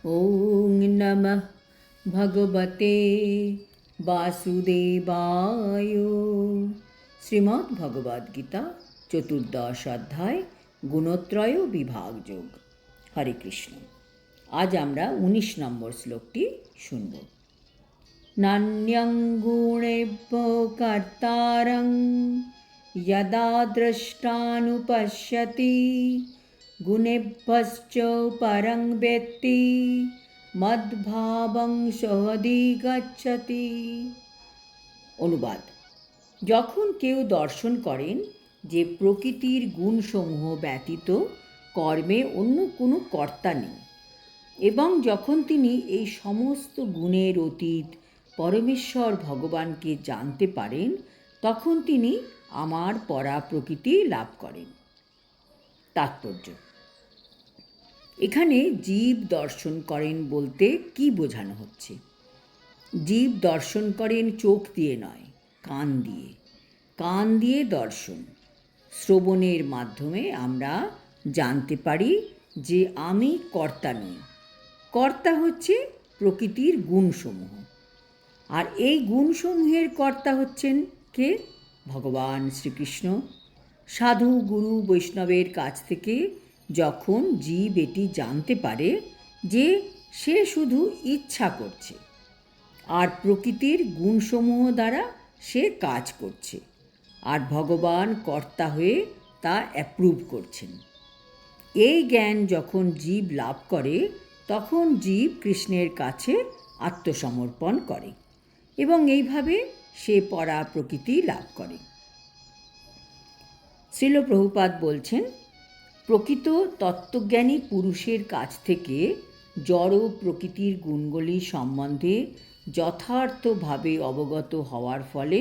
ওং নমঃ ভগবতে বাসুদেবায়। শ্রীমদ্ ভগবদ্গীতা চতুর্দশ অধ্যায় গুণত্রয় বিভাগ যোগ। হরে কৃষ্ণ। আজ আমরা ১৯ নম্বর শ্লোকটি শুনব। নান্যং গুণেভ্যো কর্তারং যদা দ্রষ্টানুপশ্যতি গুণেভ্যশ্চ পরং বেত্তি মদ্ভাবং সহধিগচ্ছতি। অনুবাদ: যখন কেউ দর্শন করেন যে প্রকৃতির গুণসমূহ ব্যতীত কর্মে অন্য কোনো কর্তা নেই, এবং যখন তিনি এই সমস্ত গুণের অতীত পরমেশ্বর ভগবানকে জানতে পারেন, তখন তিনি আমার পরা প্রকৃতি লাভ করেন। তাৎপর্য: এখানে জীব দর্শন করেন বলতে কি বোঝানো হচ্ছে? জীব দর্শন করেন চোখ দিয়ে নয়, কান দিয়ে। কান দিয়ে দর্শন, শ্রবণের মাধ্যমে আমরা জানতে পারি যে আমি কর্তা নই। কর্তা হচ্ছে প্রকৃতির গুণসমূহ, আর এই গুণসমূহের কর্তা হচ্ছেন কে? ভগবান শ্রীকৃষ্ণ। সাধু, গুরু, বৈষ্ণবের কাছ থেকে যখন জীব এটি জানতে পারে যে সে শুধু ইচ্ছা করছে আর প্রকৃতির গুণসমূহ দ্বারা সে কাজ করছে, আর ভগবান কর্তা হয়ে তা অ্যাপ্রুভ করছেন, এই জ্ঞান যখন জীব লাভ করে, তখন জীব কৃষ্ণের কাছে আত্মসমর্পণ করে এবং এইভাবে সে পরা প্রকৃতি লাভ করে। শ্রীল প্রভুপাদ বলছেন, প্রকৃত তত্ত্বজ্ঞানী পুরুষের কাছ থেকে জড় প্রকৃতির গুণগুলি সম্বন্ধে যথার্থভাবে অবগত হওয়ার ফলে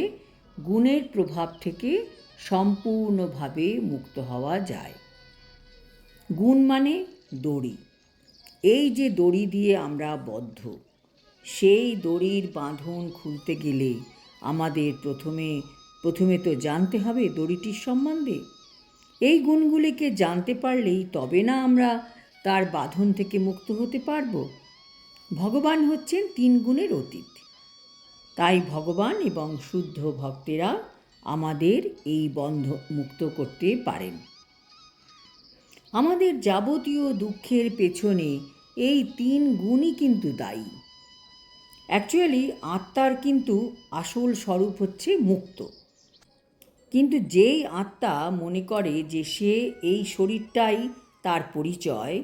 গুণের প্রভাব থেকে সম্পূর্ণভাবে মুক্ত হওয়া যায়। গুণ মানে দড়ি। এই যে দড়ি দিয়ে আমরা বদ্ধ, সেই দড়ির বাঁধন খুলতে গেলে আমাদের প্রথমে তো জানতে হবে দড়িটির সম্বন্ধে। এই গুণগুলিকে জানতে পারলেই তবে না আমরা তার বাঁধন থেকে মুক্ত হতে পারব। ভগবান হচ্ছেন ৩ গুণের অতীত, তাই ভগবান এবং শুদ্ধ ভক্তেরা আমাদের এই বন্ধ মুক্ত করতে পারেন। আমাদের যাবতীয় দুঃখের পেছনে এই ৩ গুণই কিন্তু দায়ী। অ্যাকচুয়ালি আত্মার কিন্তু আসল স্বরূপ হচ্ছে মুক্ত, কিন্তু যেই আত্মা মনে করে যে সে এই শরীরটাই তার পরিচয়,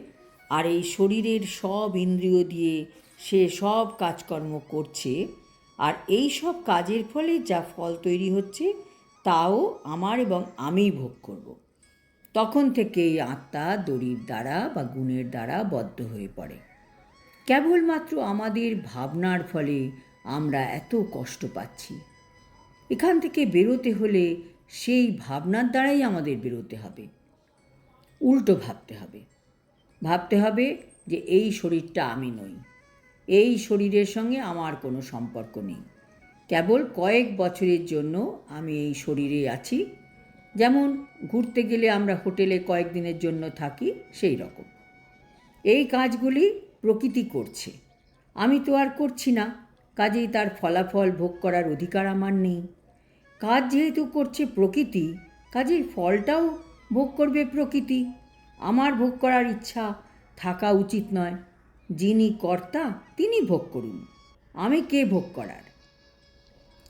আর এই শরীরের সব ইন্দ্রিয় দিয়ে সে সব কাজকর্ম করছে, আর এই সব কাজের ফলে যা ফল তৈরি হচ্ছে তাও আমার এবং আমিই ভোগ করব, তখন থেকে এই আত্মা দড়ির দ্বারা বা গুণের দ্বারা বদ্ধ হয়ে পড়ে। কেবলমাত্র আমাদের ভাবনার ফলে আমরা এত কষ্ট পাচ্ছি। এখান থেকে বেরোতে হলে সেই ভাবনার দ্বারাই আমাদের বেরোতে হবে। উল্টো ভাবতে হবে যে এই শরীরটা আমি নই, এই শরীরের সঙ্গে আমার কোনো সম্পর্ক নেই, কেবল কয়েক বছরের জন্য আমি এই শরীরে আছি। যেমন ঘুরতে গেলে আমরা হোটেলে কয়েকদিনের জন্য থাকি, সেই রকম এই কাজগুলি প্রকৃতি করছে, আমি তো আর করছি না, কাজেই তার ফলাফল ভোগ করার অধিকার আমার নেই। কাজ যেহেতু করছে প্রকৃতি, কাজেই ফলটাও ভোগ করবে প্রকৃতি। আমার ভোগ করার ইচ্ছা থাকা উচিত নয়। যিনি কর্তা তিনি ভোগ করুন, আমি কে ভোগ করার?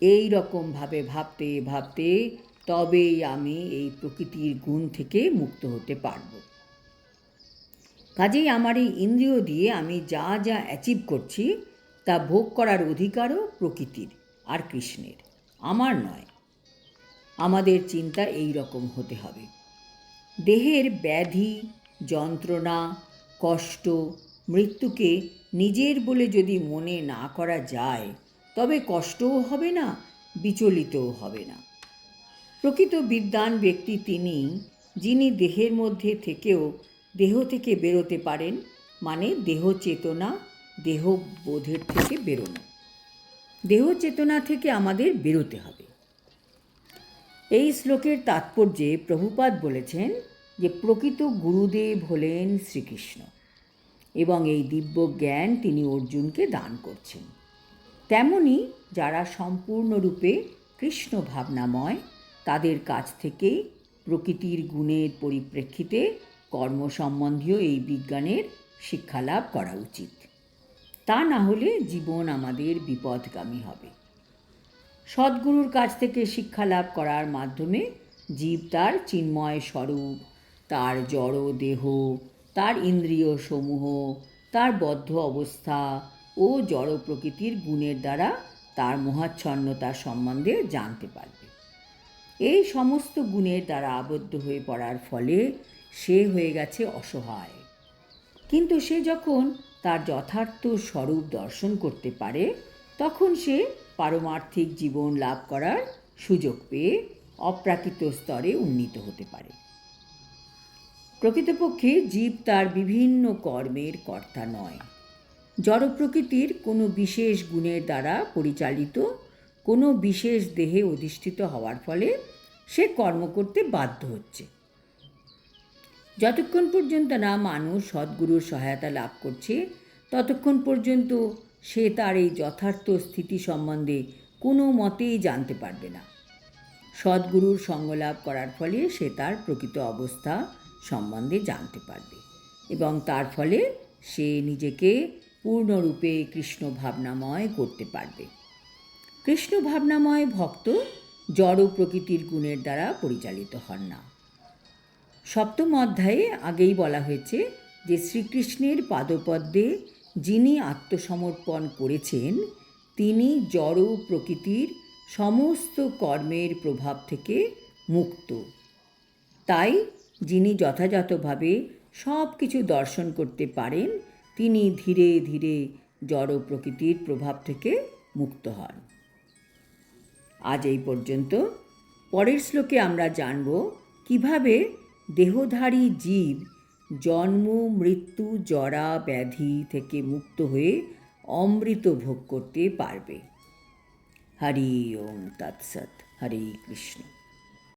এই রকমভাবে ভাবতে ভাবতে তবেই আমি এই প্রকৃতির গুণ থেকে মুক্ত হতে পারব। কাজেই আমার এই ইন্দ্রিয় দিয়ে আমি যা যা অ্যাচিভ করছি তা ভোগ করার অধিকারও প্রকৃতির আর কৃষ্ণের, আমার নয়। আমাদের চিন্তা এই রকম হতে হবে। দেহের ব্যাধি, যন্ত্রণা, কষ্ট, মৃত্যুকে নিজের বলে যদি মনে না করা যায়, তবে কষ্টও হবে না, বিচলিতও হবে না। প্রকৃত বিদ্বান ব্যক্তি তিনি, যিনি দেহের মধ্যে থেকেও দেহ থেকে বেরোতে পারেন, মানে দেহ চেতনা, দেহ বোধের থেকে বেরোনো। দেহ চেতনা থেকে আমাদের বেরোতে হবে। এই শ্লোকের তাৎপর্যে প্রভুপাদ বলেছেন যে প্রকৃত গুরুদেব হলেন শ্রীকৃষ্ণ। এবং এই দিব্য জ্ঞান তিনি অর্জুনকে দান করছেন। তেমনি যারা সম্পূর্ণরূপে কৃষ্ণ ভাবনাময়, তাদের কাছ থেকেই প্রকৃতির গুণের পরিপ্রেক্ষিতে কর্ম সম্বন্ধীয় এই বিজ্ঞানের শিক্ষালাভ করা উচিত। তা না হলে জীবন আমাদের বিপদগামী হবে। সদ্গুরুর কাছ থেকে শিক্ষা লাভ করার মাধ্যমে জীব তার চিন্ময় স্বরূপ, তার জড় দেহ, তার ইন্দ্রিয় সমূহ, তার বদ্ধ অবস্থা ও জড় প্রকৃতির গুণের দ্বারা তার মোহাচ্ছন্নতা সম্বন্ধে জানতে পারবে। এই সমস্ত গুণের দ্বারা আবদ্ধ হয়ে পড়ার ফলে সে হয়ে গেছে অসহায়। কিন্তু সে যখন তার যথার্থ স্বরূপ দর্শন করতে পারে, তখন সে পারমার্থিক জীবন লাভ করার সুযোগ পেয়ে অপ্রাকৃত স্তরে উন্নীত হতে পারে। প্রকৃতপক্ষে জীব তার বিভিন্ন কর্মের কর্তা নয়। জড় প্রকৃতির কোনো বিশেষ গুণের দ্বারা পরিচালিত কোনো বিশেষ দেহে অধিষ্ঠিত হওয়ার ফলে সে কর্ম করতে বাধ্য হচ্ছে। যতক্ষণ পর্যন্ত না মানুষ সদ্গুরুর সহায়তা লাভ করছে, ততক্ষণ পর্যন্ত সে তার এই যথার্থ স্থিতি সম্বন্ধে কোনো মতেই জানতে পারবে না। সদ্গুরুর সঙ্গ লাভ করার ফলে সে তার প্রকৃত অবস্থা সম্বন্ধে জানতে পারবে এবং তার ফলে সে নিজেকে পূর্ণরূপে কৃষ্ণ ভাবনাময় করতে পারবে। কৃষ্ণ ভাবনাময় ভক্ত জড় প্রকৃতির গুণের দ্বারা পরিচালিত হন না। সপ্তম অধ্যায়ে আগেই বলা হয়েছে যে শ্রীকৃষ্ণের পাদপদ্মে যিনি আত্মসমর্পণ করেছেন, তিনি জড় প্রকৃতির সমস্ত কর্মের প্রভাব থেকে মুক্ত। তাই যিনি যথাযথভাবে সব কিছু দর্শন করতে পারেন, তিনি ধীরে ধীরে জড় প্রকৃতির প্রভাব থেকে মুক্ত হন। আজ এই পর্যন্ত। পরের শ্লোকে আমরা জানব কিভাবে দেহধারী জীব জন্ম, মৃত্যু, জরা, ব্যাধি থেকে মুক্ত হয়ে অমৃত ভোগ করতে পারবে। হরি ওম তৎসৎ। হরে কৃষ্ণ।